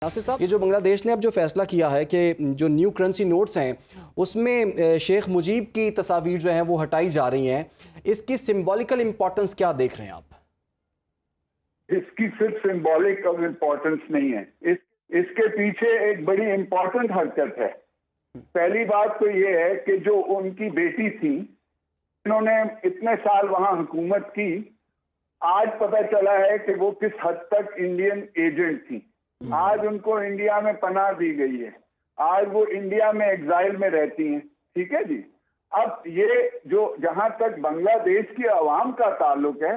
नासिर साहब, ये जो बांग्लादेश ने अब जो फैसला किया है कि जो न्यू करेंसी नोट्स हैं उसमें शेख मुजीब की तस्वीर जो हैं वो हटाई जा रही हैं, इसकी सिंबॉलिकल इंपॉर्टेंस क्या देख रहे हैं आप? इसकी सिर्फ सिंबॉलिक और इम्पोर्टेंस नहीं है, इसके पीछे एक बड़ी इम्पोर्टेंट हरकत है। पहली बात तो ये है कि जो उनकी बेटी थी, इन्होंने इतने साल वहां हुकूमत की, आज पता चला है कि वो किस हद तक इंडियन एजेंट थी। आज उनको इंडिया में पनाह दी गई है, आज वो इंडिया में एग्जाइल में रहती हैं। ठीक है जी। अब ये जो जहां तक बांग्लादेश की आवाम का ताल्लुक है,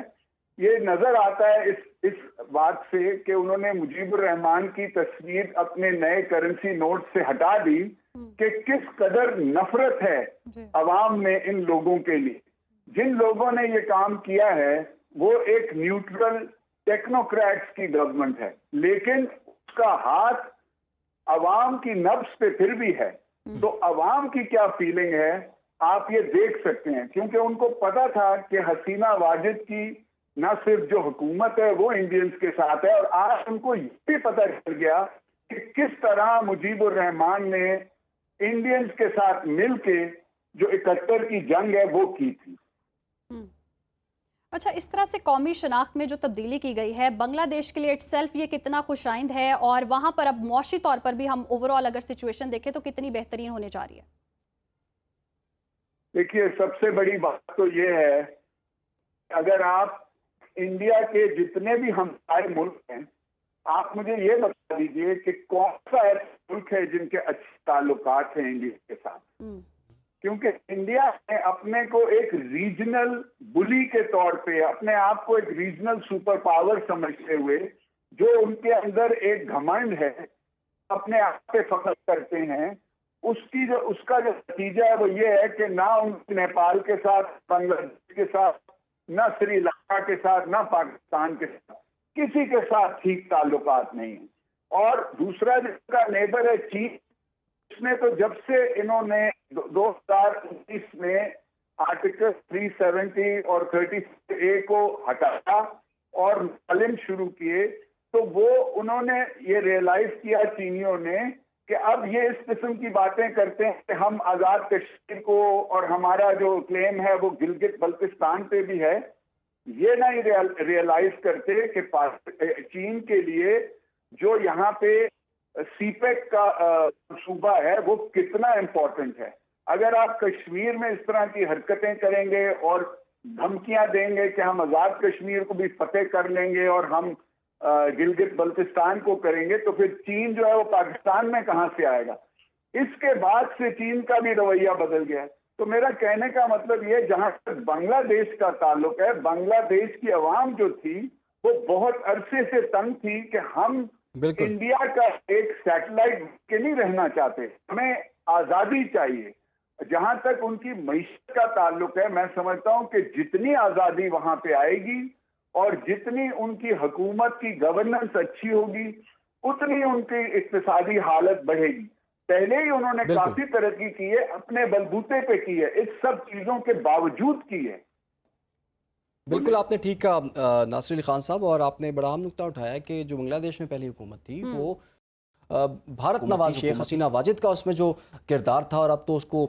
ये नजर आता है इस बात से कि उन्होंने मुजीबुर रहमान की तस्वीर अपने नए करेंसी नोट से हटा दी कि किस कदर नफरत है अवाम में इन लोगों के लिए। जिन लोगों ने ये काम किया है वो एक न्यूट्रल टेक्नोक्रेट्स की गवर्नमेंट है, लेकिन उसका हाथ अवाम की नब्ज पे फिर भी है। तो अवाम की क्या फीलिंग है आप ये देख सकते हैं, क्योंकि उनको पता था कि हसीना वाजिद की न सिर्फ जो हुकूमत है वो इंडियंस के साथ है, और आज उनको ये भी पता चल गया कि किस तरह मुजीबुर रहमान ने इंडियंस के साथ मिलके जो 71 की जंग है वो की थी। अच्छा, इस तरह से कौमी शनाख्त में जो तब्दीली की गई है बांग्लादेश के लिए इटसेल्फ ये कितना खुशाइंद है, और वहां पर अब मौशी तौर पर भी हम ओवरऑल अगर सिचुएशन देखें तो कितनी बेहतरीन होने जा रही है? देखिए, सबसे बड़ी बात तो ये है, अगर आप इंडिया के जितने भी हमारे मुल्क हैं, आप मुझे ये बता दीजिए कि कौन सा ऐसा मुल्क है जिनके अच्छे ताल्लुकात हैं इंडिया के साथ। क्योंकि इंडिया ने अपने को एक रीजनल बुली के तौर पे, अपने आप को एक रीजनल सुपर पावर समझते हुए, जो उनके अंदर एक घमंड है, अपने आप पे फख्र करते हैं, उसका जो नतीजा है वो ये है कि ना उनके नेपाल के साथ, बांग्लादेश के साथ, ना श्रीलंका के साथ, ना पाकिस्तान के साथ, किसी के साथ ठीक ताल्लुकात नहीं है। और दूसरा जिसका नेबर है चीन, उसने तो जब से इन्होंने 2019 में आर्टिकल 370 और 30A को हटाया और मालिम शुरू किए, तो वो उन्होंने ये रियलाइज किया चीनियों ने कि अब ये इस किस्म की बातें करते हैं कि हम आजाद कश्मीर को, और हमारा जो क्लेम है वो गिलगित बल्तिस्तान पे भी है, ये नहीं रियलाइज करते कि चीन के लिए जो यहाँ पे सीपेक का सूबा है वो कितना इम्पोर्टेंट है। अगर आप कश्मीर में इस तरह की हरकतें करेंगे और धमकियां देंगे कि हम आजाद कश्मीर को भी फतेह कर लेंगे और हम गिलगित बल्तिस्तान को करेंगे, तो फिर चीन जो है वो पाकिस्तान में कहां से आएगा। इसके बाद से चीन का भी रवैया बदल गया है। तो मेरा कहने का मतलब ये, जहां तक बांग्लादेश का ताल्लुक है, बांग्लादेश की आवाम जो थी वो बहुत अरसे से तंग थी कि हम इंडिया का एक सैटेलाइट के नहीं रहना चाहते, हमें आजादी चाहिए। जहां तक उनकी मईशत का ताल्लुक है, मैं समझता हूं कि जितनी आजादी वहां पे आएगी और जितनी उनकी हुकूमत की गवर्नेंस अच्छी होगी, उतनी उनकी इक्तिसादी हालत बढ़ेगी। पहले ही उन्होंने काफी तरक्की की है, अपने बलबूते पे की है, इस सब चीजों के बावजूद की है। बिल्कुल आपने ठीक कहा नासिर अली खान साहब, और आपने बड़ा अहम नुकता उठाया कि जो बांग्लादेश में पहली हुकूमत थी वो भारत नवाज शेख हसीना वाजिद का उसमें जो किरदार था, और अब तो उसको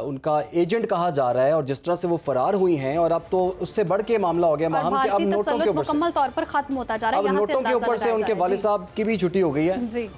उनका एजेंट कहा जा रहा है, और जिस तरह से वो फरार हुई हैं, और अब तो उससे बढ़ के मामला हो गया हम कि अब नोटों के ऊपर मुकम्मल तौर पर खत्म होता जा रहा है, अब नोटों के ऊपर से उनके वालिद साहब की भी छुट्टी हो गई है।